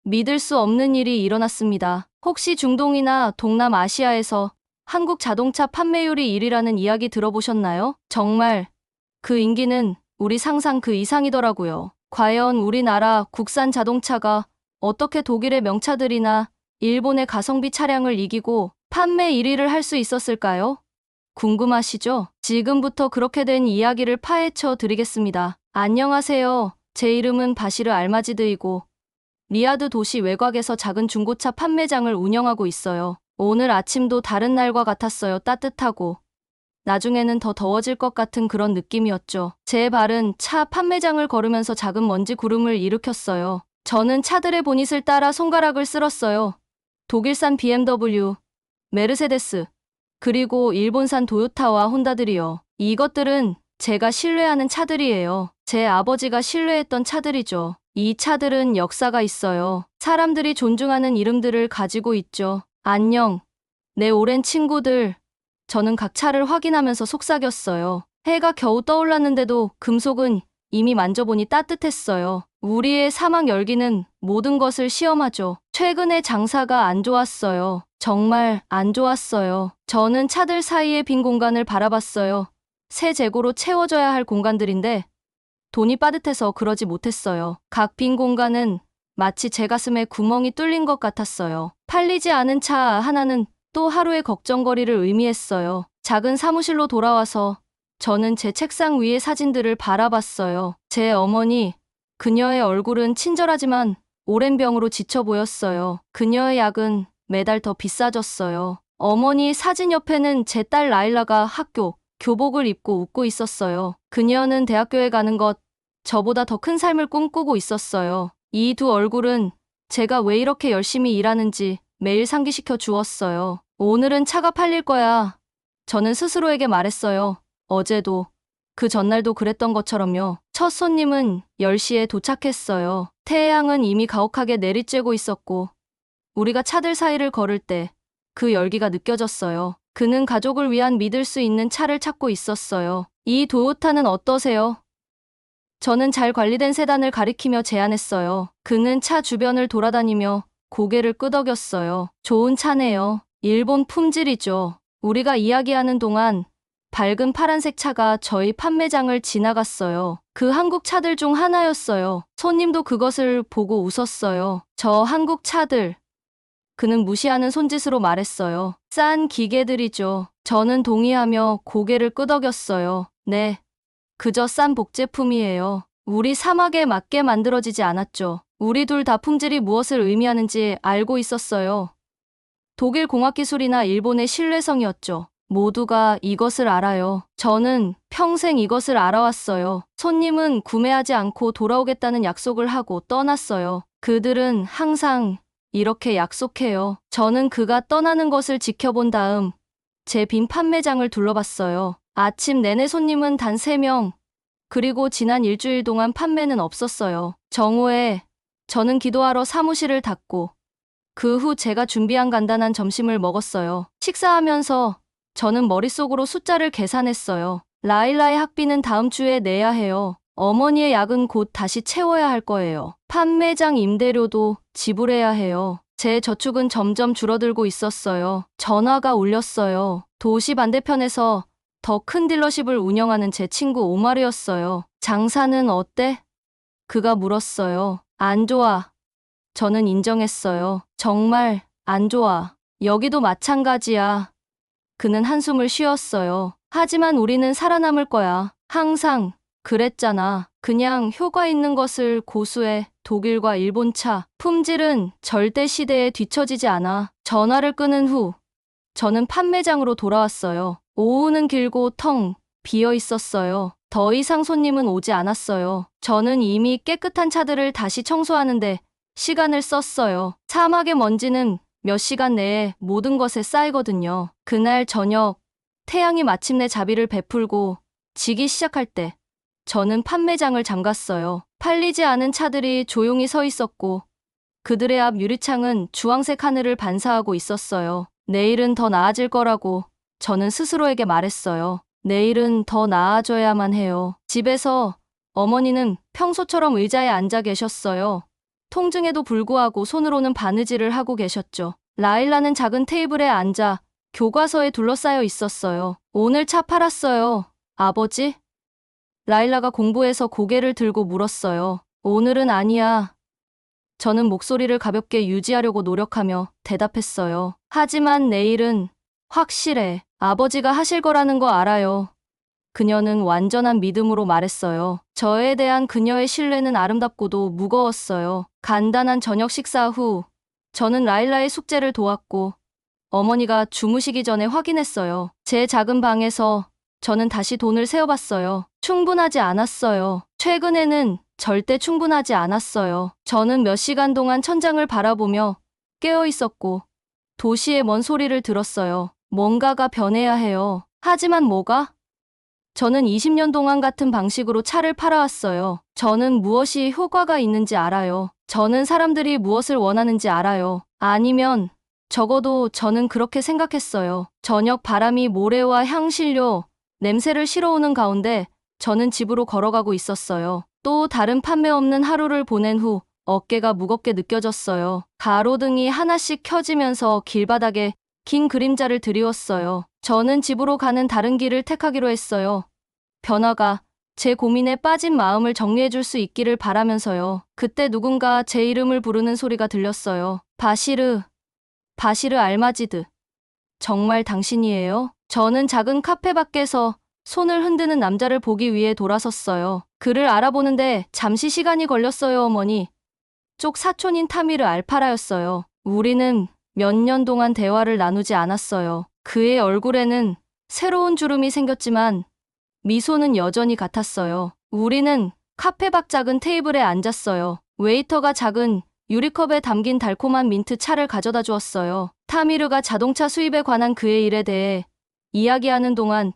믿을 수 없는 일이 일어났습니다. 혹시 중동이나 동남아시아에서 한국 자동차 판매율이 1위라는 이야기 들어보셨나요? 정말 그 인기는 우리 상상 그 이상이더라고요. 과연 우리나라 국산 자동차가 어떻게 독일의 명차들이나 일본의 가성비 차량을 이기고 판매 1위를 할 수 있었을까요? 궁금하시죠? 지금부터 그렇게 된 이야기를 파헤쳐 드리겠습니다. 안녕하세요. 제 이름은 바시르 알마지드이고 리야드 도시 외곽에서 작은 중고차 판매장을 운영하고 있어요. 오늘 아침도 다른 날과 같았어요. 따뜻하고 나중에는 더 더워질 것 같은 그런 느낌이었죠. 제 발은 차 판매장을 걸으면서 작은 먼지 구름을 일으켰어요. 저는 차들의 보닛을 따라 손가락을 쓸었어요. 독일산 BMW, 메르세데스, 그리고 일본산 도요타와 혼다들이요. 이것들은 제가 신뢰하는 차들이에요. 제 아버지가 신뢰했던 차들이죠. 이 차들은 역사가 있어요. 사람들이 존중하는 이름들을 가지고 있죠. 안녕, 내 오랜 친구들. 저는 각 차를 확인하면서 속삭였어요. 해가 겨우 떠올랐는데도 금속은 이미 만져보니 따뜻했어요. 우리의 사막 열기는 모든 것을 시험하죠. 최근에 장사가 안 좋았어요. 정말 안 좋았어요. 저는 차들 사이의 빈 공간을 바라봤어요. 새 재고로 채워져야 할 공간들인데 돈이 빠듯해서 그러지 못했어요. 각 빈 공간은 마치 제 가슴에 구멍이 뚫린 것 같았어요. 팔리지 않은 차 하나는 또 하루의 걱정거리를 의미했어요. 작은 사무실로 돌아와서 저는 제 책상 위의 사진들을 바라봤어요. 제 어머니, 그녀의 얼굴은 친절하지만 오랜 병으로 지쳐 보였어요. 그녀의 약은 매달 더 비싸졌어요. 어머니 사진 옆에는 제 딸 라일라가 학교, 교복을 입고 웃고 있었어요. 그녀는 대학교에 가는 것, 저보다 더 큰 삶을 꿈꾸고 있었어요. 이 두 얼굴은 제가 왜 이렇게 열심히 일하는지 매일 상기시켜 주었어요. 오늘은 차가 팔릴 거야. 저는 스스로에게 말했어요. 어제도, 그 전날도 그랬던 것처럼요. 첫 손님은 10시에 도착했어요. 태양은 이미 가혹하게 내리쬐고 있었고 우리가 차들 사이를 걸을 때 그 열기가 느껴졌어요. 그는 가족을 위한 믿을 수 있는 차를 찾고 있었어요. 이 도요타는 어떠세요? 저는 잘 관리된 세단을 가리키며 제안했어요. 그는 차 주변을 돌아다니며 고개를 끄덕였어요. 좋은 차네요. 일본 품질이죠. 우리가 이야기하는 동안 밝은 파란색 차가 저희 판매장을 지나갔어요. 그 한국 차들 중 하나였어요. 손님도 그것을 보고 웃었어요. 저 한국 차들. 그는 무시하는 손짓으로 말했어요. 싼 기계들이죠. 저는 동의하며 고개를 끄덕였어요. 네. 그저 싼 복제품이에요. 우리 사막에 맞게 만들어지지 않았죠. 우리 둘 다 품질이 무엇을 의미하는지 알고 있었어요. 독일 공학기술이나 일본의 신뢰성이었죠. 모두가 이것을 알아요. 저는 평생 이것을 알아왔어요. 손님은 구매하지 않고 돌아오겠다는 약속을 하고 떠났어요. 그들은 항상 이렇게 약속해요. 저는 그가 떠나는 것을 지켜본 다음 제 빈 판매장을 둘러봤어요. 아침 내내 손님은 단 3명. 그리고 지난 일주일 동안 판매는 없었어요. 정오에 저는 기도하러 사무실을 닫고 그 후 제가 준비한 간단한 점심을 먹었어요. 식사하면서 저는 머릿속으로 숫자를 계산했어요. 라일라의 학비는 다음 주에 내야 해요. 어머니의 약은 곧 다시 채워야 할 거예요. 판매장 임대료도 지불해야 해요. 제 저축은 점점 줄어들고 있었어요. 전화가 울렸어요. 도시 반대편에서 더 큰 딜러십을 운영하는 제 친구 오마르였어요. 장사는 어때? 그가 물었어요. 안 좋아. 저는 인정했어요. 정말 안 좋아. 여기도 마찬가지야. 그는 한숨을 쉬었어요. 하지만 우리는 살아남을 거야. 항상 그랬잖아. 그냥 효과 있는 것을 고수해. 독일과 일본 차. 품질은 절대 시대에 뒤처지지 않아. 전화를 끊은 후 저는 판매장으로 돌아왔어요. 오후는 길고 텅 비어 있었어요. 더 이상 손님은 오지 않았어요. 저는 이미 깨끗한 차들을 다시 청소하는데 시간을 썼어요. 사막의 먼지는 몇 시간 내에 모든 것에 쌓이거든요. 그날 저녁, 태양이 마침내 자비를 베풀고 지기 시작할 때 저는 판매장을 잠갔어요. 팔리지 않은 차들이 조용히 서 있었고 그들의 앞 유리창은 주황색 하늘을 반사하고 있었어요. 내일은 더 나아질 거라고 저는 스스로에게 말했어요. 내일은 더 나아져야만 해요. 집에서 어머니는 평소처럼 의자에 앉아 계셨어요. 통증에도 불구하고 손으로는 바느질을 하고 계셨죠. 라일라는 작은 테이블에 앉아 교과서에 둘러싸여 있었어요. 오늘 차 팔았어요, 아버지? 라일라가 공부해서 고개를 들고 물었어요. 오늘은 아니야. 저는 목소리를 가볍게 유지하려고 노력하며 대답했어요. 하지만 내일은 확실해. 아버지가 하실 거라는 거 알아요. 그녀는 완전한 믿음으로 말했어요. 저에 대한 그녀의 신뢰는 아름답고도 무거웠어요. 간단한 저녁 식사 후 저는 라일라의 숙제를 도왔고 어머니가 주무시기 전에 확인했어요. 제 작은 방에서 저는 다시 돈을 세어봤어요. 충분하지 않았어요. 최근에는 절대 충분하지 않았어요. 저는 몇 시간 동안 천장을 바라보며 깨어 있었고 도시의 먼 소리를 들었어요. 뭔가가 변해야 해요. 하지만 뭐가? 저는 20년 동안 같은 방식으로 차를 팔아왔어요. 저는 무엇이 효과가 있는지 알아요. 저는 사람들이 무엇을 원하는지 알아요. 아니면 적어도 저는 그렇게 생각했어요. 저녁 바람이 모래와 향신료, 냄새를 실어오는 가운데 저는 집으로 걸어가고 있었어요. 또 다른 판매 없는 하루를 보낸 후 어깨가 무겁게 느껴졌어요. 가로등이 하나씩 켜지면서 길바닥에 긴 그림자를 드리웠어요. 저는 집으로 가는 다른 길을 택하기로 했어요. 변화가 제 고민에 빠진 마음을 정리해줄 수 있기를 바라면서요. 그때 누군가 제 이름을 부르는 소리가 들렸어요. 바시르 알마지드. 정말 당신이에요? 저는 작은 카페 밖에서 손을 흔드는 남자를 보기 위해 돌아섰어요. 그를 알아보는데 잠시 시간이 걸렸어요, 어머니. 쪽 사촌인 타미르 알파라였어요. 우리는 몇 년 동안 대화를 나누지 않았어요. 그의 얼굴에는 새로운 주름이 생겼지만 미소는 여전히 같았어요. 우리는 카페 밖 작은 테이블에 앉았어요. 웨이터가 작은 유리컵에 담긴 달콤한 민트 차를 가져다 주었어요. 타미르가 자동차 수입에 관한 그의 일에 대해 이야기하는 동안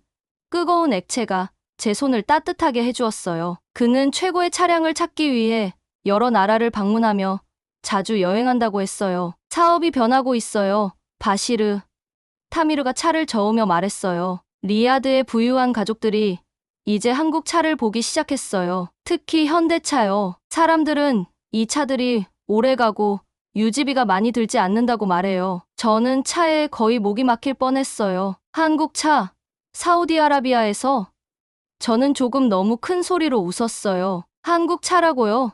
뜨거운 액체가 제 손을 따뜻하게 해주었어요. 그는 최고의 차량을 찾기 위해 여러 나라를 방문하며 자주 여행한다고 했어요. 사업이 변하고 있어요, 바시르. 타미르가 차를 저으며 말했어요. 리야드의 부유한 가족들이 이제 한국 차를 보기 시작했어요. 특히 현대차요. 사람들은 이 차들이 오래가고 유지비가 많이 들지 않는다고 말해요. 저는 차에 거의 목이 막힐 뻔했어요. 한국 차, 사우디아라비아에서. 저는 조금 너무 큰 소리로 웃었어요. 한국 차라고요?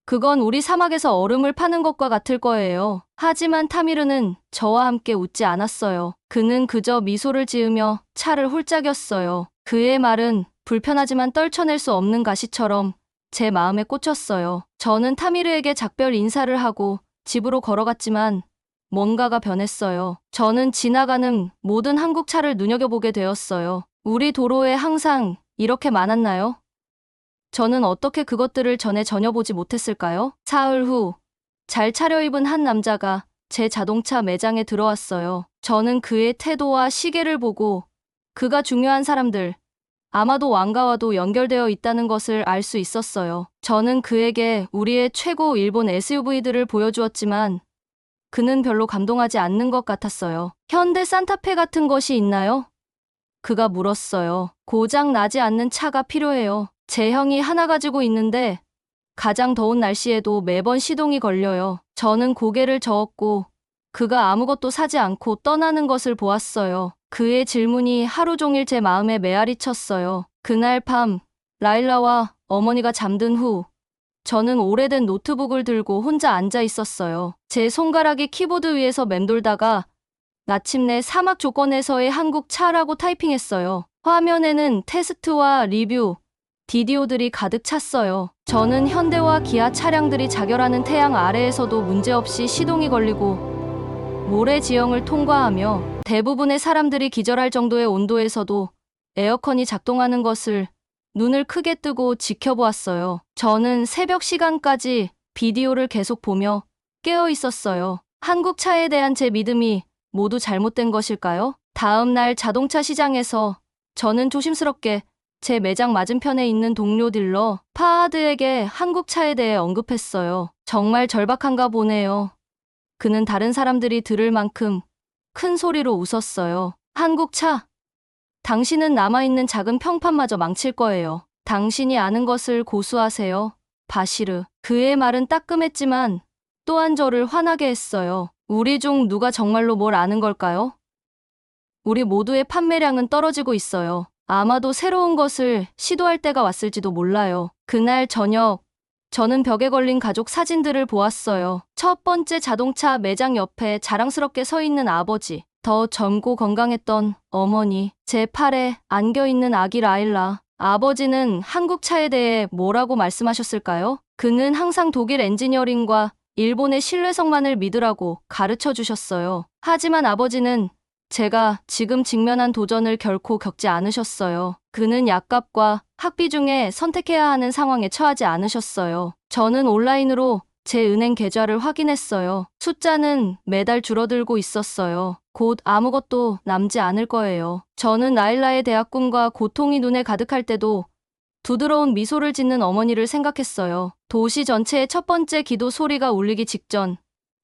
그건 우리 사막에서 얼음을 파는 것과 같을 거예요. 하지만 타미르는 저와 함께 웃지 않았어요. 그는 그저 미소를 지으며 차를 홀짝였어요. 그의 말은 불편하지만 떨쳐낼 수 없는 가시처럼 제 마음에 꽂혔어요. 저는 타미르에게 작별 인사를 하고 집으로 걸어갔지만 뭔가가 변했어요. 저는 지나가는 모든 한국 차를 눈여겨보게 되었어요. 우리 도로에 항상 이렇게 많았나요? 저는 어떻게 그것들을 전에 전혀 보지 못했을까요? 사흘 후, 잘 차려입은 한 남자가 제 자동차 매장에 들어왔어요. 저는 그의 태도와 시계를 보고 그가 중요한 사람들, 아마도 왕가와도 연결되어 있다는 것을 알 수 있었어요. 저는 그에게 우리의 최고 일본 SUV들을 보여주었지만 그는 별로 감동하지 않는 것 같았어요. 현대 산타페 같은 것이 있나요? 그가 물었어요. 고장 나지 않는 차가 필요해요. 제 형이 하나 가지고 있는데 가장 더운 날씨에도 매번 시동이 걸려요. 저는 고개를 저었고 그가 아무것도 사지 않고 떠나는 것을 보았어요. 그의 질문이 하루 종일 제 마음에 메아리 쳤어요. 그날 밤 라일라와 어머니가 잠든 후 저는 오래된 노트북을 들고 혼자 앉아 있었어요. 제 손가락이 키보드 위에서 맴돌다가 마침내 사막 조건에서의 한국 차라고 타이핑했어요. 화면에는 테스트와 리뷰, 디디오들이 가득 찼어요. 저는 현대와 기아 차량들이 자결하는 태양 아래에서도 문제없이 시동이 걸리고 모래 지형을 통과하며 대부분의 사람들이 기절할 정도의 온도에서도 에어컨이 작동하는 것을 눈을 크게 뜨고 지켜보았어요. 저는 새벽 시간까지 비디오를 계속 보며 깨어 있었어요. 한국 차에 대한 제 믿음이 모두 잘못된 것일까요? 다음 날 자동차 시장에서 저는 조심스럽게 제 매장 맞은편에 있는 동료 딜러 파하드에게 한국 차에 대해 언급했어요. 정말 절박한가 보네요. 그는 다른 사람들이 들을 만큼 큰 소리로 웃었어요. 한국 차. 당신은 남아있는 작은 평판마저 망칠 거예요. 당신이 아는 것을 고수하세요. 바시르. 그의 말은 따끔했지만 또한 저를 화나게 했어요. 우리 중 누가 정말로 뭘 아는 걸까요? 우리 모두의 판매량은 떨어지고 있어요. 아마도 새로운 것을 시도할 때가 왔을지도 몰라요. 그날 저녁, 저는 벽에 걸린 가족 사진들을 보았어요. 첫 번째 자동차 매장 옆에 자랑스럽게 서 있는 아버지, 더 젊고 건강했던 어머니, 제 팔에 안겨있는 아기 라일라. 아버지는 한국 차에 대해 뭐라고 말씀하셨을까요? 그는 항상 독일 엔지니어링과 일본의 신뢰성만을 믿으라고 가르쳐 주셨어요. 하지만 아버지는 제가 지금 직면한 도전을 결코 겪지 않으셨어요. 그는 약값과 학비 중에 선택해야 하는 상황에 처하지 않으셨어요. 저는 온라인으로 제 은행 계좌를 확인했어요. 숫자는 매달 줄어들고 있었어요. 곧 아무것도 남지 않을 거예요. 저는 라일라의 대학 꿈과 고통이 눈에 가득할 때도 부드러운 미소를 짓는 어머니를 생각했어요. 도시 전체의 첫 번째 기도 소리가 울리기 직전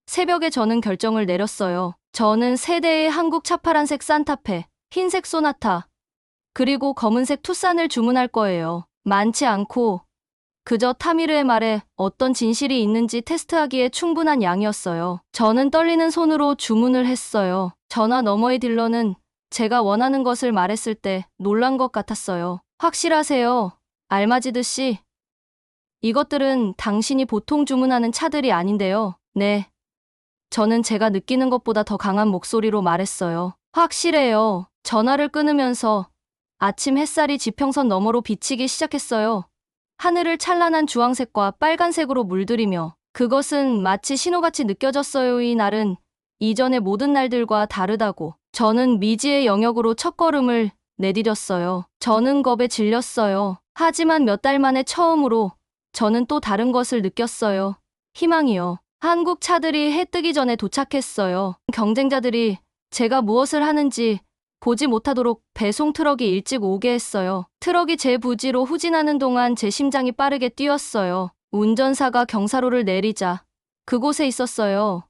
새벽에 저는 결정을 내렸어요. 저는 세 대의 한국 차 파란색 산타페, 흰색 소나타, 그리고 검은색 투싼을 주문할 거예요. 많지 않고 그저 타미르의 말에 어떤 진실이 있는지 테스트하기에 충분한 양이었어요. 저는 떨리는 손으로 주문을 했어요. 전화 너머의 딜러는 제가 원하는 것을 말했을 때 놀란 것 같았어요. 확실하세요, 알마지드 씨? 이것들은 당신이 보통 주문하는 차들이 아닌데요. 네. 저는 제가 느끼는 것보다 더 강한 목소리로 말했어요. 확실해요. 전화를 끊으면서 아침 햇살이 지평선 너머로 비치기 시작했어요. 하늘을 찬란한 주황색과 빨간색으로 물들이며 그것은 마치 신호같이 느껴졌어요. 이 날은 이전의 모든 날들과 다르다고. 저는 미지의 영역으로 첫걸음을 내디뎠어요. 저는 겁에 질렸어요. 하지만 몇 달 만에 처음으로 저는 또 다른 것을 느꼈어요. 희망이요. 한국 차들이 해 뜨기 전에 도착했어요. 경쟁자들이 제가 무엇을 하는지 보지 못하도록 배송 트럭이 일찍 오게 했어요. 트럭이 제 부지로 후진하는 동안 제 심장이 빠르게 뛰었어요. 운전사가 경사로를 내리자 그곳에 있었어요.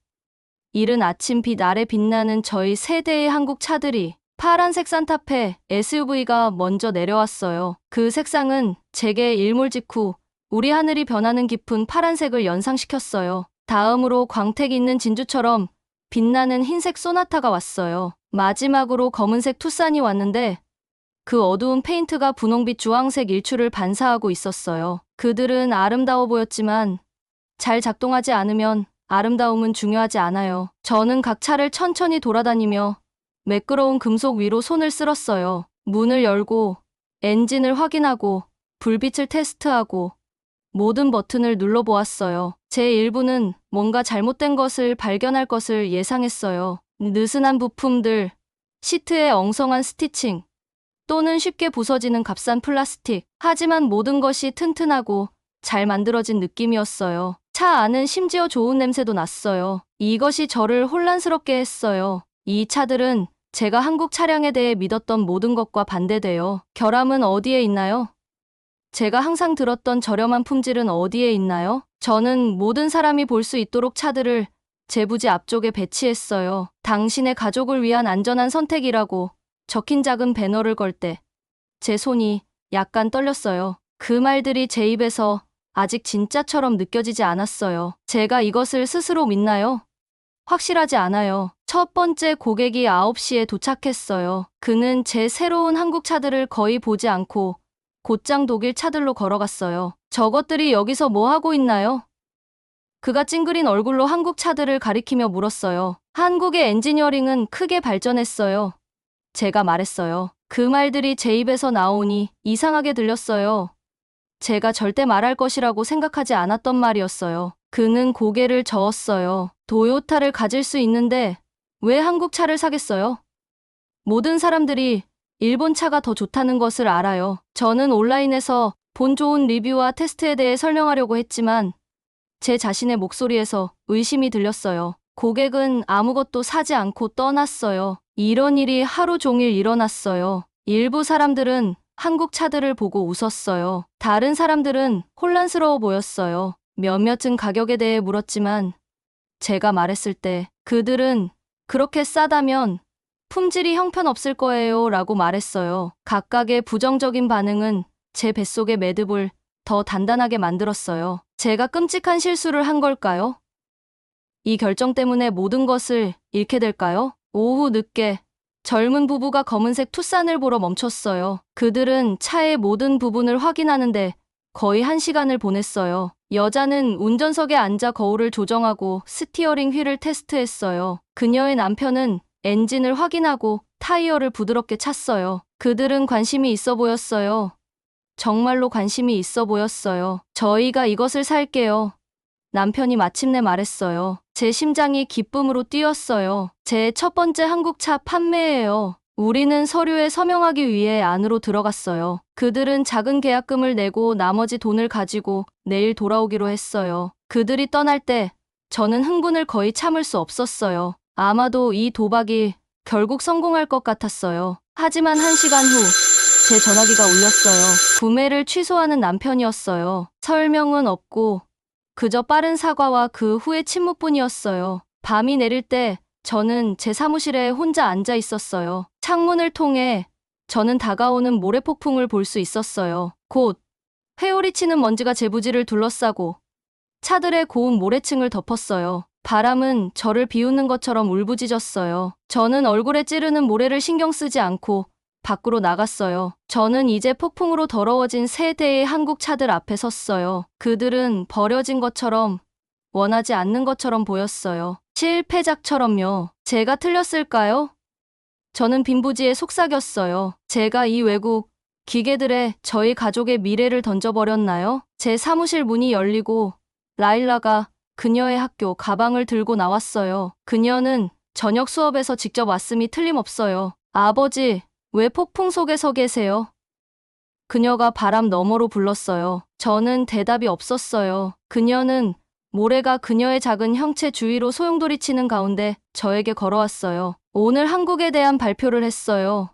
이른 아침 빛 아래 빛나는 저희 세 대의 한국 차들이. 파란색 산타페 SUV가 먼저 내려왔어요. 그 색상은 제게 일몰 직후 우리 하늘이 변하는 깊은 파란색을 연상시켰어요. 다음으로 광택 있는 진주처럼 빛나는 흰색 소나타가 왔어요. 마지막으로 검은색 투싼이 왔는데 그 어두운 페인트가 분홍빛 주황색 일출을 반사하고 있었어요. 그들은 아름다워 보였지만 잘 작동하지 않으면 아름다움은 중요하지 않아요. 저는 각 차를 천천히 돌아다니며 매끄러운 금속 위로 손을 쓸었어요. 문을 열고 엔진을 확인하고 불빛을 테스트하고 모든 버튼을 눌러보았어요. 제 일부는 뭔가 잘못된 것을 발견할 것을 예상했어요. 느슨한 부품들, 시트의 엉성한 스티칭, 또는 쉽게 부서지는 값싼 플라스틱. 하지만 모든 것이 튼튼하고 잘 만들어진 느낌이었어요. 차 안은 심지어 좋은 냄새도 났어요. 이것이 저를 혼란스럽게 했어요. 이 차들은 제가 한국 차량에 대해 믿었던 모든 것과 반대돼요. 결함은 어디에 있나요? 제가 항상 들었던 저렴한 품질은 어디에 있나요? 저는 모든 사람이 볼 수 있도록 차들을 제 부지 앞쪽에 배치했어요. 당신의 가족을 위한 안전한 선택이라고 적힌 작은 배너를 걸 때 제 손이 약간 떨렸어요. 그 말들이 제 입에서 아직 진짜처럼 느껴지지 않았어요. 제가 이것을 스스로 믿나요? 확실하지 않아요. 첫 번째 고객이 9시에 도착했어요. 그는 제 새로운 한국 차들을 거의 보지 않고 곧장 독일 차들로 걸어갔어요. 저것들이 여기서 뭐 하고 있나요? 그가 찡그린 얼굴로 한국 차들을 가리키며 물었어요. 한국의 엔지니어링은 크게 발전했어요. 제가 말했어요. 그 말들이 제 입에서 나오니 이상하게 들렸어요. 제가 절대 말할 것이라고 생각하지 않았던 말이었어요. 그는 고개를 저었어요. 도요타를 가질 수 있는데 왜 한국 차를 사겠어요? 모든 사람들이 일본 차가 더 좋다는 것을 알아요. 저는 온라인에서 본 좋은 리뷰와 테스트에 대해 설명하려고 했지만 제 자신의 목소리에서 의심이 들렸어요. 고객은 아무것도 사지 않고 떠났어요. 이런 일이 하루 종일 일어났어요. 일부 사람들은 한국 차들을 보고 웃었어요. 다른 사람들은 혼란스러워 보였어요. 몇몇은 가격에 대해 물었지만 제가 말했을 때 그들은 그렇게 싸다면 품질이 형편없을 거예요 라고 말했어요. 각각의 부정적인 반응은 제 뱃속에 매듭을 더 단단하게 만들었어요. 제가 끔찍한 실수를 한 걸까요? 이 결정 때문에 모든 것을 잃게 될까요? 오후 늦게 젊은 부부가 검은색 투싼을 보러 멈췄어요. 그들은 차의 모든 부분을 확인하는데 거의 1시간을 보냈어요. 여자는 운전석에 앉아 거울을 조정하고 스티어링 휠을 테스트했어요. 그녀의 남편은 엔진을 확인하고 타이어를 부드럽게 찼어요. 그들은 관심이 있어 보였어요. 정말로 관심이 있어 보였어요. 저희가 이것을 살게요. 남편이 마침내 말했어요. 제 심장이 기쁨으로 뛰었어요. 제 첫 번째 한국차 판매예요. 우리는 서류에 서명하기 위해 안으로 들어갔어요. 그들은 작은 계약금을 내고 나머지 돈을 가지고 내일 돌아오기로 했어요. 그들이 떠날 때 저는 흥분을 거의 참을 수 없었어요. 아마도 이 도박이 결국 성공할 것 같았어요. 하지만 1시간 후 제 전화기가 울렸어요. 구매를 취소하는 남편이었어요. 설명은 없고 그저 빠른 사과와 그 후의 침묵뿐이었어요. 밤이 내릴 때 저는 제 사무실에 혼자 앉아 있었어요. 창문을 통해 저는 다가오는 모래폭풍을 볼 수 있었어요. 곧 회오리 치는 먼지가 제 부지를 둘러싸고 차들의 고운 모래층을 덮었어요. 바람은 저를 비웃는 것처럼 울부짖었어요. 저는 얼굴에 찌르는 모래를 신경 쓰지 않고 밖으로 나갔어요. 저는 이제 폭풍으로 더러워진 세 대의 한국 차들 앞에 섰어요. 그들은 버려진 것처럼, 원하지 않는 것처럼 보였어요. 실패작처럼요. 제가 틀렸을까요? 저는 빈부지에 속삭였어요. 제가 이 외국 기계들에 저희 가족의 미래를 던져버렸나요? 제 사무실 문이 열리고 라일라가 그녀의 학교 가방을 들고 나왔어요. 그녀는 저녁 수업에서 직접 왔음이 틀림없어요. 아버지, 왜 폭풍 속에 서 계세요? 그녀가 바람 너머로 불렀어요. 저는 대답이 없었어요. 그녀는 모래가 그녀의 작은 형체 주위로 소용돌이치는 가운데 저에게 걸어왔어요. 오늘 한국에 대한 발표를 했어요.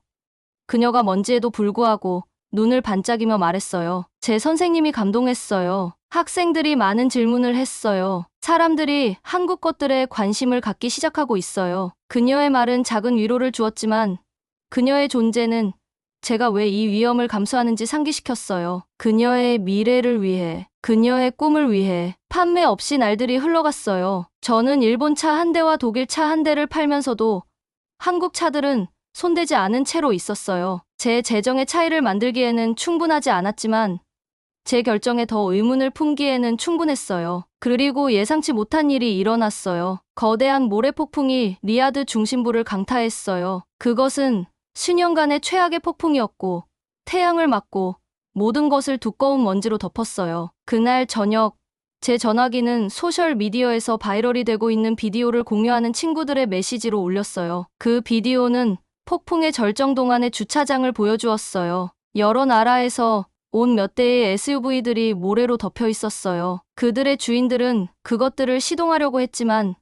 그녀가 먼지에도 불구하고 눈을 반짝이며 말했어요. 제 선생님이 감동했어요. 학생들이 많은 질문을 했어요. 사람들이 한국 것들에 관심을 갖기 시작하고 있어요. 그녀의 말은 작은 위로를 주었지만 그녀의 존재는 제가 왜 이 위험을 감수하는지 상기시켰어요. 그녀의 미래를 위해, 그녀의 꿈을 위해 판매 없이 날들이 흘러갔어요. 저는 일본 차 한 대와 독일 차 한 대를 팔면서도 한국 차들은 손대지 않은 채로 있었어요. 제 재정의 차이를 만들기에는 충분하지 않았지만 제 결정에 더 의문을 품기에는 충분했어요. 그리고 예상치 못한 일이 일어났어요. 거대한 모래폭풍이 리야드 중심부를 강타했어요. 그것은 수년간의 최악의 폭풍이었고 태양을 맞고 모든 것을 두꺼운 먼지로 덮었어요. 그날 저녁 제 전화기는 소셜미디어에서 바이럴이 되고 있는 비디오를 공유하는 친구들의 메시지로 울렸어요. 그 비디오는 폭풍의 절정 동안의 주차장을 보여주었어요. 여러 나라에서 온 몇 대의 SUV들이 모래로 덮여 있었어요. 그들의 주인들은 그것들을 시동하려고 했지만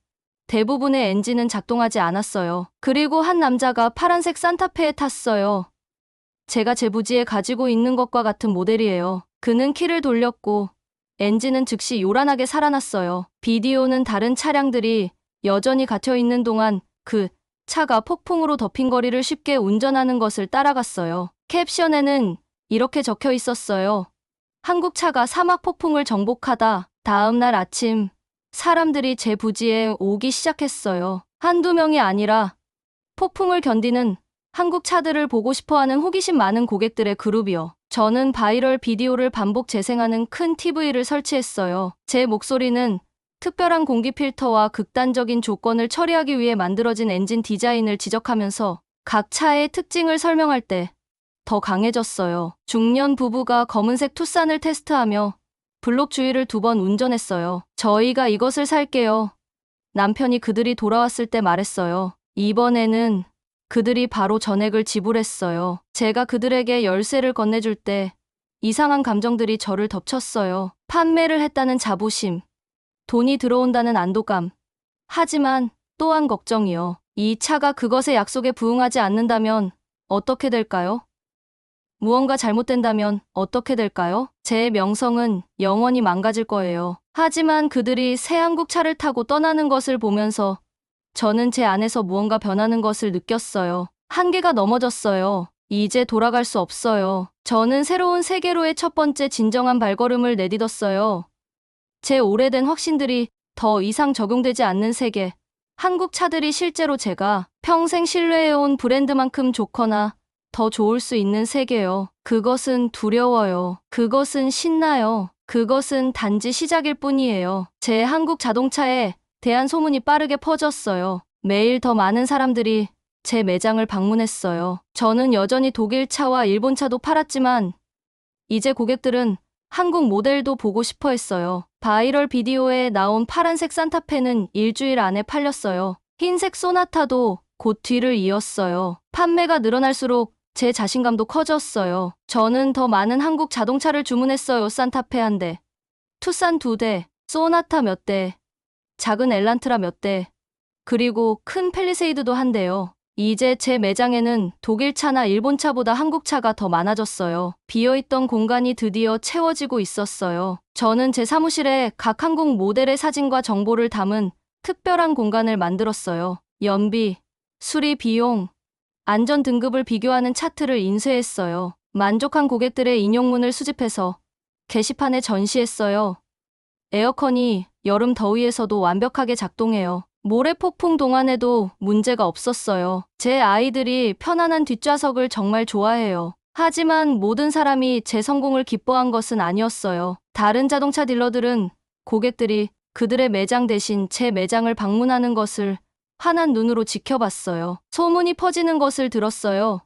대부분의 엔진은 작동하지 않았어요. 그리고 한 남자가 파란색 산타페에 탔어요. 제가 제 부지에 가지고 있는 것과 같은 모델이에요. 그는 키를 돌렸고 엔진은 즉시 요란하게 살아났어요. 비디오는 다른 차량들이 여전히 갇혀 있는 동안 그 차가 폭풍으로 덮인 거리를 쉽게 운전하는 것을 따라갔어요. 캡션에는 이렇게 적혀 있었어요. 한국 차가 사막 폭풍을 정복하다. 다음 날 아침 사람들이 제 부지에 오기 시작했어요. 한두 명이 아니라 폭풍을 견디는 한국 차들을 보고 싶어하는 호기심 많은 고객들의 그룹이요. 저는 바이럴 비디오를 반복 재생하는 큰 TV를 설치했어요. 제 목소리는 특별한 공기 필터와 극단적인 조건을 처리하기 위해 만들어진 엔진 디자인을 지적하면서 각 차의 특징을 설명할 때 더 강해졌어요. 중년 부부가 검은색 투싼을 테스트하며 블록 주위를 2번 운전했어요. 저희가 이것을 살게요. 남편이 그들이 돌아왔을 때 말했어요. 이번에는 그들이 바로 전액을 지불했어요. 제가 그들에게 열쇠를 건네줄 때 이상한 감정들이 저를 덮쳤어요. 판매를 했다는 자부심, 돈이 들어온다는 안도감, 하지만 또한 걱정이요. 이 차가 그것의 약속에 부응하지 않는다면 어떻게 될까요? 무언가 잘못된다면 어떻게 될까요? 제 명성은 영원히 망가질 거예요. 하지만 그들이 새 한국 차를 타고 떠나는 것을 보면서 저는 제 안에서 무언가 변하는 것을 느꼈어요. 한계가 넘어졌어요. 이제 돌아갈 수 없어요. 저는 새로운 세계로의 첫 번째 진정한 발걸음을 내딛었어요. 제 오래된 확신들이 더 이상 적용되지 않는 세계. 한국 차들이 실제로 제가 평생 신뢰해온 브랜드만큼 좋거나 더 좋을 수 있는 세계요. 그것은 두려워요. 그것은 신나요. 그것은 단지 시작일 뿐이에요. 제 한국 자동차에 대한 소문이 빠르게 퍼졌어요. 매일 더 많은 사람들이 제 매장을 방문했어요. 저는 여전히 독일 차와 일본 차도 팔았지만 이제 고객들은 한국 모델도 보고 싶어 했어요. 바이럴 비디오에 나온 파란색 산타페는 일주일 안에 팔렸어요. 흰색 소나타도 곧 뒤를 이었어요. 판매가 늘어날수록 제 자신감도 커졌어요. 저는 더 많은 한국 자동차를 주문했어요. 산타페 한 대, 투싼 2대, 소나타 몇 대, 작은 엘란트라 몇 대, 그리고 큰 펠리세이드도 한 대요. 이제 제 매장에는 독일 차나 일본 차보다 한국 차가 더 많아졌어요. 비어있던 공간이 드디어 채워지고 있었어요. 저는 제 사무실에 각 한국 모델의 사진과 정보를 담은 특별한 공간을 만들었어요. 연비, 수리 비용, 안전 등급을 비교하는 차트를 인쇄했어요. 만족한 고객들의 인용문을 수집해서 게시판에 전시했어요. 에어컨이 여름 더위에서도 완벽하게 작동해요. 모래 폭풍 동안에도 문제가 없었어요. 제 아이들이 편안한 뒷좌석을 정말 좋아해요. 하지만 모든 사람이 제 성공을 기뻐한 것은 아니었어요. 다른 자동차 딜러들은 고객들이 그들의 매장 대신 제 매장을 방문하는 것을 환한 눈으로 지켜봤어요. 소문이 퍼지는 것을 들었어요.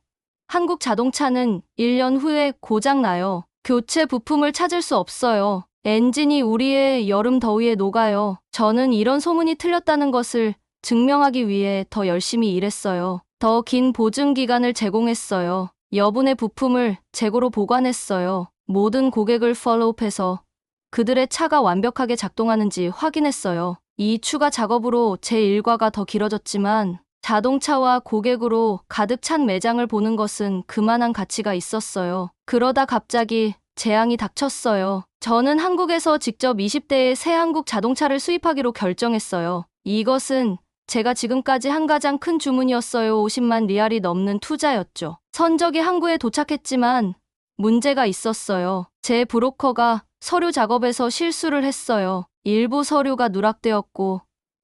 한국 자동차는 1년 후에 고장나요. 교체 부품을 찾을 수 없어요. 엔진이 우리의 여름 더위에 녹아요. 저는 이런 소문이 틀렸다는 것을 증명하기 위해 더 열심히 일했어요. 더 긴 보증 기간을 제공했어요. 여분의 부품을 재고로 보관했어요. 모든 고객을 팔로우해서 그들의 차가 완벽하게 작동하는지 확인했어요. 이 추가 작업으로 제 일과가 더 길어졌지만 자동차와 고객으로 가득 찬 매장을 보는 것은 그만한 가치가 있었어요. 그러다 갑자기 재앙이 닥쳤어요. 저는 한국에서 직접 20대의 새 한국 자동차를 수입하기로 결정했어요. 이것은 제가 지금까지 한 가장 큰 주문이었어요. 50만 리알이 넘는 투자였죠. 선적이 항구에 도착했지만 문제가 있었어요. 제 브로커가 서류 작업에서 실수를 했어요. 일부 서류가 누락되었고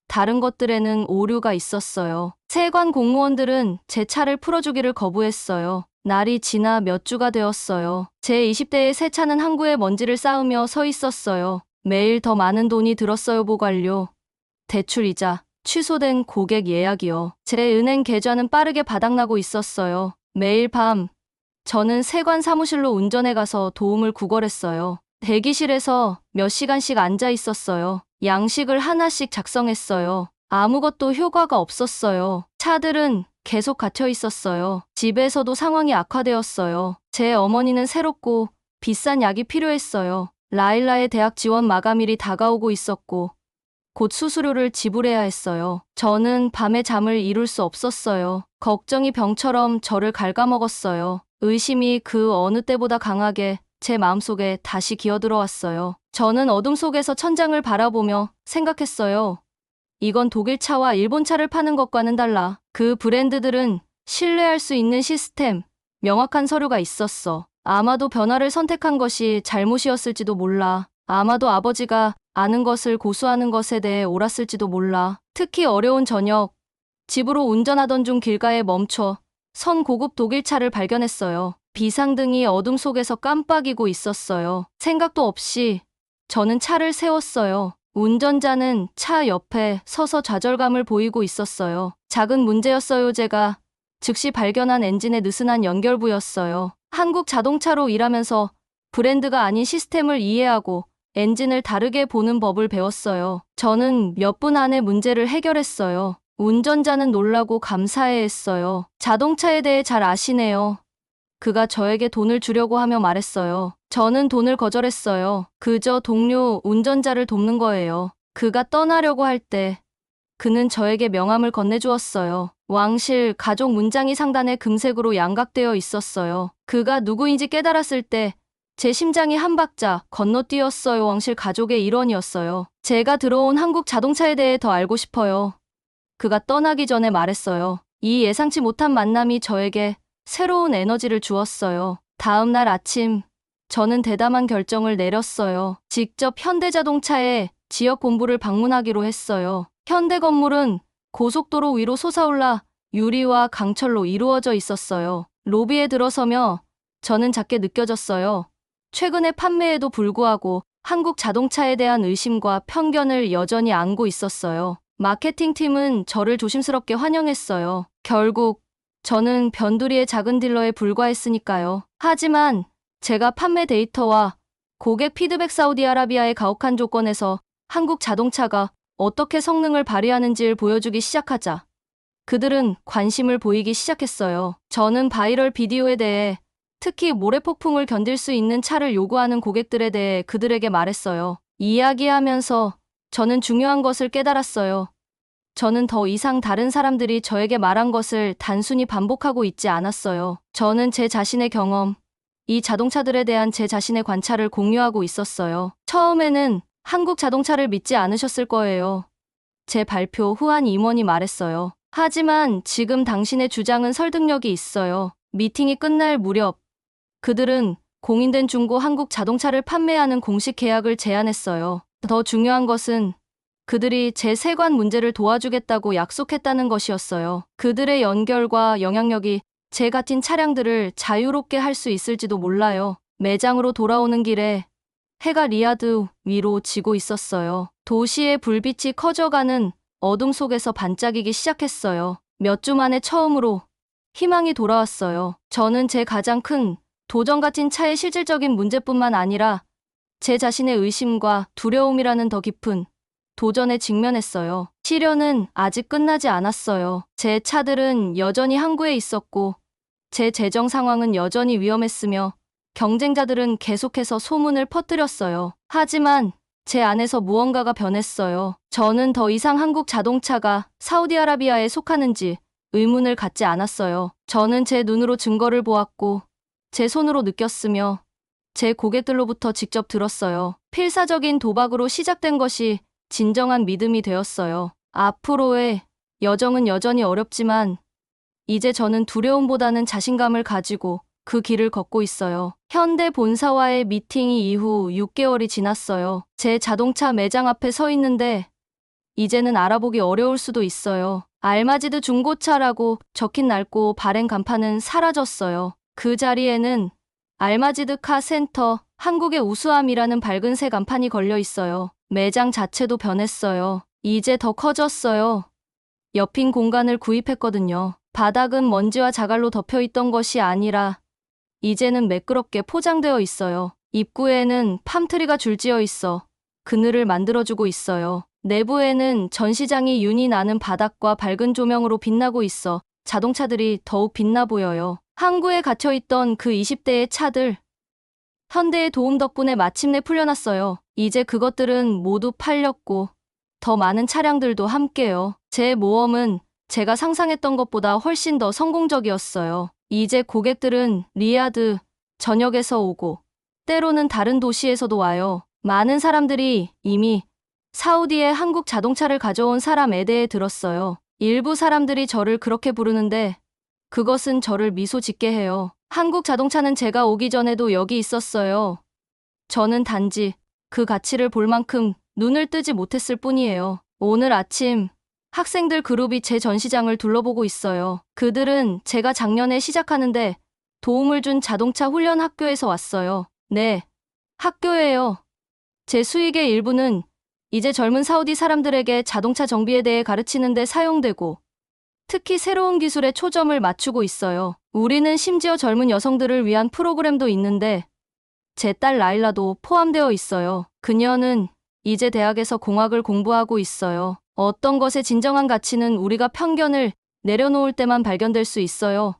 다른 것들에는 오류가 있었어요. 세관 공무원들은 제 차를 풀어주기를 거부했어요. 날이 지나 몇 주가 되었어요. 제 20대의 새 차는 항구에 먼지를 쌓으며 서 있었어요. 매일 더 많은 돈이 들었어요. 보관료, 대출이자, 취소된 고객 예약이요. 제 은행 계좌는 빠르게 바닥나고 있었어요. 매일 밤 저는 세관 사무실로 운전해 가서 도움을 구걸했어요. 대기실에서 몇 시간씩 앉아 있었어요. 양식을 하나씩 작성했어요. 아무것도 효과가 없었어요. 차들은 계속 갇혀 있었어요. 집에서도 상황이 악화되었어요. 제 어머니는 새롭고 비싼 약이 필요했어요. 라일라의 대학 지원 마감일이 다가오고 있었고 곧 수수료를 지불해야 했어요. 저는 밤에 잠을 이룰 수 없었어요. 걱정이 병처럼 저를 갉아먹었어요. 의심이 그 어느 때보다 강하게 제 마음속에 다시 기어들어왔어요. 저는 어둠 속에서 천장을 바라보며 생각했어요. 이건 독일 차와 일본 차를 파는 것과는 달라. 그 브랜드들은 신뢰할 수 있는 시스템, 명확한 서류가 있었어. 아마도 변화를 선택한 것이 잘못이었을지도 몰라. 아마도 아버지가 아는 것을 고수하는 것에 대해 옳았을지도 몰라. 특히 어려운 저녁, 집으로 운전하던 중 길가에 멈춰 선 고급 독일 차를 발견했어요. 비상등이 어둠 속에서 깜빡이고 있었어요. 생각도 없이 저는 차를 세웠어요. 운전자는 차 옆에 서서 좌절감을 보이고 있었어요. 작은 문제였어요. 제가 즉시 발견한 엔진의 느슨한 연결부였어요. 한국 자동차로 일하면서 브랜드가 아닌 시스템을 이해하고 엔진을 다르게 보는 법을 배웠어요. 저는 몇 분 안에 문제를 해결했어요. 운전자는 놀라고 감사해했어요. 자동차에 대해 잘 아시네요. 그가 저에게 돈을 주려고 하며 말했어요. 저는 돈을 거절했어요. 그저 동료 운전자를 돕는 거예요. 그가 떠나려고 할 때 그는 저에게 명함을 건네주었어요. 왕실 가족 문장이 상단에 금색으로 양각되어 있었어요. 그가 누구인지 깨달았을 때 제 심장이 한 박자 건너뛰었어요. 왕실 가족의 일원이었어요. 제가 들어온 한국 자동차에 대해 더 알고 싶어요. 그가 떠나기 전에 말했어요. 이 예상치 못한 만남이 저에게 새로운 에너지를 주었어요. 다음 날 아침, 저는 대담한 결정을 내렸어요. 직접 현대자동차의 지역 본부를 방문하기로 했어요. 현대 건물은 고속도로 위로 솟아올라 유리와 강철로 이루어져 있었어요. 로비에 들어서며 저는 작게 느껴졌어요. 최근의 판매에도 불구하고 한국 자동차에 대한 의심과 편견을 여전히 안고 있었어요. 마케팅팀은 저를 조심스럽게 환영했어요. 결국 저는 변두리의 작은 딜러에 불과했으니까요. 하지만 제가 판매 데이터와 고객 피드백 사우디아라비아의 가혹한 조건에서 한국 자동차가 어떻게 성능을 발휘하는지를 보여주기 시작하자 그들은 관심을 보이기 시작했어요. 저는 바이럴 비디오에 대해 특히 모래폭풍을 견딜 수 있는 차를 요구하는 고객들에 대해 그들에게 말했어요. 이야기하면서 저는 중요한 것을 깨달았어요. 저는 더 이상 다른 사람들이 저에게 말한 것을 단순히 반복하고 있지 않았어요. 저는 제 자신의 경험, 이 자동차들에 대한 제 자신의 관찰을 공유하고 있었어요. 처음에는 한국 자동차를 믿지 않으셨을 거예요. 제 발표 후 한 임원이 말했어요. 하지만 지금 당신의 주장은 설득력이 있어요. 미팅이 끝날 무렵 그들은 공인된 중고 한국 자동차를 판매하는 공식 계약을 제안했어요. 더 중요한 것은 그들이 제 세관 문제를 도와주겠다고 약속했다는 것이었어요. 그들의 연결과 영향력이 제 같은 차량들을 자유롭게 할 수 있을지도 몰라요. 매장으로 돌아오는 길에 해가 리야드 위로 지고 있었어요. 도시의 불빛이 커져가는 어둠 속에서 반짝이기 시작했어요. 몇 주 만에 처음으로 희망이 돌아왔어요. 저는 제 가장 큰 도전 같은 차의 실질적인 문제뿐만 아니라 제 자신의 의심과 두려움이라는 더 깊은 도전에 직면했어요. 시련은 아직 끝나지 않았어요. 제 차들은 여전히 항구에 있었고 제 재정 상황은 여전히 위험했으며 경쟁자들은 계속해서 소문을 퍼뜨렸어요. 하지만 제 안에서 무언가가 변했어요. 저는 더 이상 한국 자동차가 사우디아라비아에 속하는지 의문을 갖지 않았어요. 저는 제 눈으로 증거를 보았고 제 손으로 느꼈으며 제 고객들로부터 직접 들었어요. 필사적인 도박으로 시작된 것이 진정한 믿음이 되었어요. 앞으로의 여정은 여전히 어렵지만 이제 저는 두려움보다는 자신감을 가지고 그 길을 걷고 있어요. 현대 본사와의 미팅이 이후 6개월이 지났어요. 제 자동차 매장 앞에 서 있는데 이제는 알아보기 어려울 수도 있어요. 알마지드 중고차라고 적힌 낡고 바랜 간판은 사라졌어요. 그 자리에는 알마지드 카 센터 한국의 우수함이라는 밝은 새 간판이 걸려 있어요. 매장 자체도 변했어요. 이제 더 커졌어요. 옆인 공간을 구입했거든요. 바닥은 먼지와 자갈로 덮여 있던 것이 아니라 이제는 매끄럽게 포장되어 있어요. 입구에는 팜트리가 줄지어 있어 그늘을 만들어주고 있어요. 내부에는 전시장이 윤이 나는 바닥과 밝은 조명으로 빛나고 있어 자동차들이 더욱 빛나 보여요. 항구에 갇혀있던 그 20대의 차들, 현대의 도움 덕분에 마침내 풀려났어요. 이제 그것들은 모두 팔렸고 더 많은 차량들도 함께요. 제 모험은 제가 상상했던 것보다 훨씬 더 성공적이었어요. 이제 고객들은 리야드, 전역에서 오고 때로는 다른 도시에서도 와요. 많은 사람들이 이미 사우디에 한국 자동차를 가져온 사람에 대해 들었어요. 일부 사람들이 저를 그렇게 부르는데 그것은 저를 미소 짓게 해요. 한국 자동차는 제가 오기 전에도 여기 있었어요. 저는 단지 그 가치를 볼 만큼 눈을 뜨지 못했을 뿐이에요. 오늘 아침 학생들 그룹이 제 전시장을 둘러보고 있어요. 그들은 제가 작년에 시작하는데 도움을 준 자동차 훈련 학교에서 왔어요. 네, 학교예요. 제 수익의 일부는 이제 젊은 사우디 사람들에게 자동차 정비에 대해 가르치는 데 사용되고 특히 새로운 기술에 초점을 맞추고 있어요. 우리는 심지어 젊은 여성들을 위한 프로그램도 있는데 제 딸 라일라도 포함되어 있어요. 그녀는 이제 대학에서 공학을 공부하고 있어요. 어떤 것의 진정한 가치는 우리가 편견을 내려놓을 때만 발견될 수 있어요.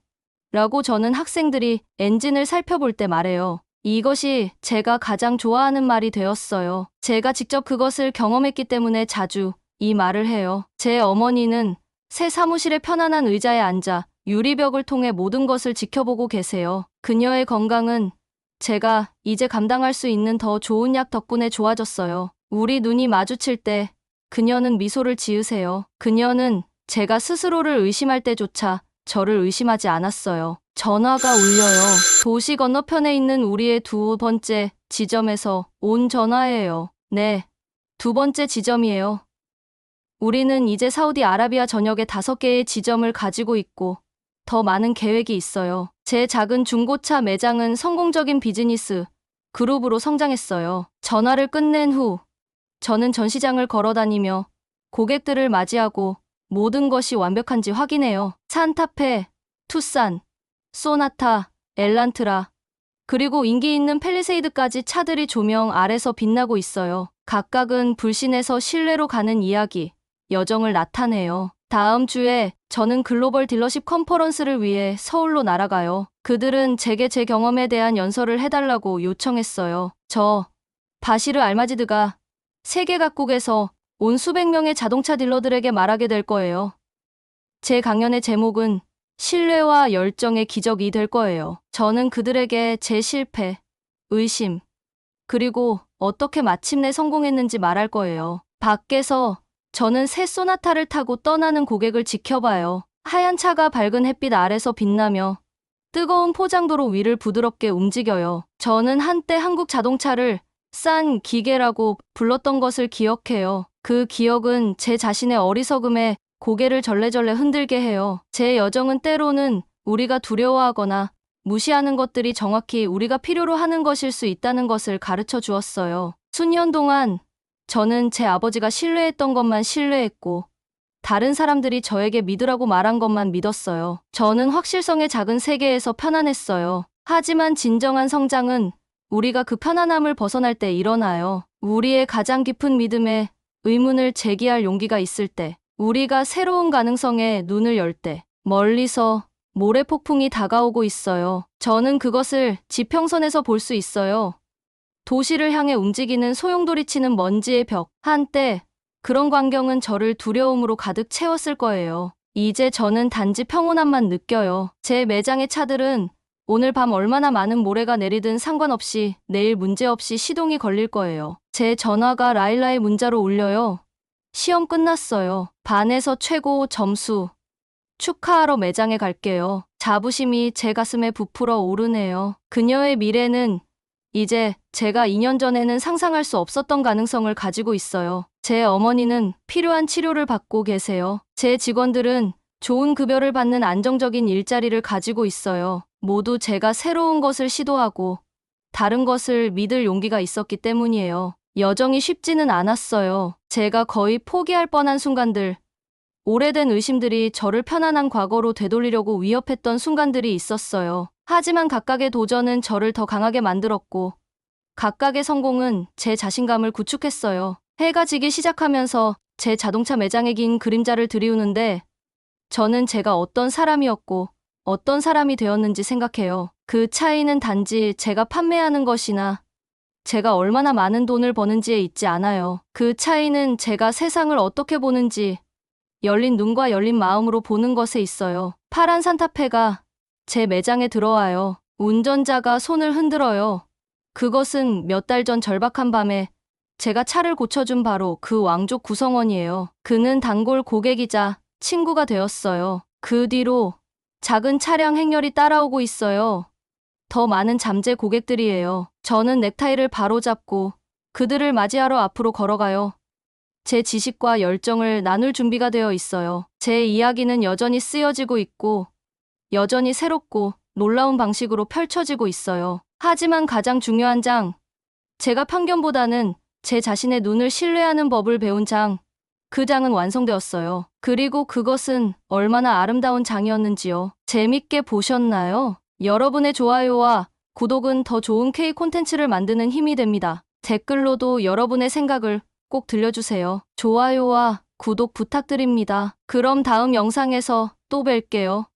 라고 저는 학생들이 엔진을 살펴볼 때 말해요. 이것이 제가 가장 좋아하는 말이 되었어요. 제가 직접 그것을 경험했기 때문에 자주 이 말을 해요. 제 어머니는 새 사무실의 편안한 의자에 앉아 유리벽을 통해 모든 것을 지켜보고 계세요. 그녀의 건강은 제가 이제 감당할 수 있는 더 좋은 약 덕분에 좋아졌어요. 우리 눈이 마주칠 때 그녀는 미소를 지으세요. 그녀는 제가 스스로를 의심할 때조차 저를 의심하지 않았어요. 전화가 울려요. 도시 건너편에 있는 우리의 두 번째 지점에서 온 전화예요. 네, 두 번째 지점이에요. 우리는 이제 사우디아라비아 전역에 5개의 지점을 가지고 있고 더 많은 계획이 있어요. 제 작은 중고차 매장은 성공적인 비즈니스 그룹으로 성장했어요. 전화를 끝낸 후 저는 전시장을 걸어다니며 고객들을 맞이하고 모든 것이 완벽한지 확인해요. 산타페, 투싼, 소나타, 엘란트라, 그리고 인기 있는 팰리세이드까지 차들이 조명 아래서 빛나고 있어요. 각각은 불신에서 신뢰로 가는 이야기, 여정을 나타내요. 다음 주에 저는 글로벌 딜러십 컨퍼런스를 위해 서울로 날아가요. 그들은 제게 제 경험에 대한 연설을 해달라고 요청했어요. 바시르 알마지드가 세계 각국에서 온 수백 명의 자동차 딜러들에게 말하게 될 거예요. 제 강연의 제목은 신뢰와 열정의 기적이 될 거예요. 저는 그들에게 제 실패, 의심, 그리고 어떻게 마침내 성공했는지 말할 거예요. 밖에서 저는 새 소나타를 타고 떠나는 고객을 지켜봐요. 하얀 차가 밝은 햇빛 아래서 빛나며 뜨거운 포장도로 위를 부드럽게 움직여요. 저는 한때 한국 자동차를 싼 기계라고 불렀던 것을 기억해요. 그 기억은 제 자신의 어리석음에 고개를 절레절레 흔들게 해요. 제 여정은 때로는 우리가 두려워하거나 무시하는 것들이 정확히 우리가 필요로 하는 것일 수 있다는 것을 가르쳐 주었어요. 수년 동안 저는 제 아버지가 신뢰했던 것만 신뢰했고 다른 사람들이 저에게 믿으라고 말한 것만 믿었어요. 저는 확실성의 작은 세계에서 편안했어요. 하지만 진정한 성장은 우리가 그 편안함을 벗어날 때 일어나요. 우리의 가장 깊은 믿음에 의문을 제기할 용기가 있을 때, 우리가 새로운 가능성에 눈을 열 때, 멀리서 모래폭풍이 다가오고 있어요. 저는 그것을 지평선에서 볼 수 있어요. 도시를 향해 움직이는 소용돌이치는 먼지의 벽. 한때 그런 광경은 저를 두려움으로 가득 채웠을 거예요. 이제 저는 단지 평온함만 느껴요. 제 매장의 차들은 오늘 밤 얼마나 많은 모래가 내리든 상관없이 내일 문제없이 시동이 걸릴 거예요. 제 전화가 라일라의 문자로 울려요. 시험 끝났어요. 반에서 최고 점수. 축하하러 매장에 갈게요. 자부심이 제 가슴에 부풀어 오르네요. 그녀의 미래는 이제 제가 2년 전에는 상상할 수 없었던 가능성을 가지고 있어요. 제 어머니는 필요한 치료를 받고 계세요. 제 직원들은 좋은 급여를 받는 안정적인 일자리를 가지고 있어요. 모두 제가 새로운 것을 시도하고 다른 것을 믿을 용기가 있었기 때문이에요. 여정이 쉽지는 않았어요. 제가 거의 포기할 뻔한 순간들, 오래된 의심들이 저를 편안한 과거로 되돌리려고 위협했던 순간들이 있었어요. 하지만 각각의 도전은 저를 더 강하게 만들었고 각각의 성공은 제 자신감을 구축했어요. 해가 지기 시작하면서 제 자동차 매장에 긴 그림자를 들이우는데 저는 제가 어떤 사람이었고 어떤 사람이 되었는지 생각해요. 그 차이는 단지 제가 판매하는 것이나 제가 얼마나 많은 돈을 버는지에 있지 않아요. 그 차이는 제가 세상을 어떻게 보는지 열린 눈과 열린 마음으로 보는 것에 있어요. 파란 산타페가 제 매장에 들어와요. 운전자가 손을 흔들어요. 그것은 몇 달 전 절박한 밤에 제가 차를 고쳐준 바로 그 왕족 구성원이에요. 그는 단골 고객이자 친구가 되었어요. 그 뒤로 작은 차량 행렬이 따라오고 있어요. 더 많은 잠재 고객들이에요. 저는 넥타이를 바로잡고 그들을 맞이하러 앞으로 걸어가요. 제 지식과 열정을 나눌 준비가 되어 있어요. 제 이야기는 여전히 쓰여지고 있고 여전히 새롭고 놀라운 방식으로 펼쳐지고 있어요. 하지만 가장 중요한 장, 제가 편견보다는 제 자신의 눈을 신뢰하는 법을 배운 장, 그 장은 완성되었어요. 그리고 그것은 얼마나 아름다운 장이었는지요. 재밌게 보셨나요? 여러분의 좋아요와 구독은 더 좋은 K 콘텐츠를 만드는 힘이 됩니다. 댓글로도 여러분의 생각을 꼭 들려주세요. 좋아요와 구독 부탁드립니다. 그럼 다음 영상에서 또 뵐게요.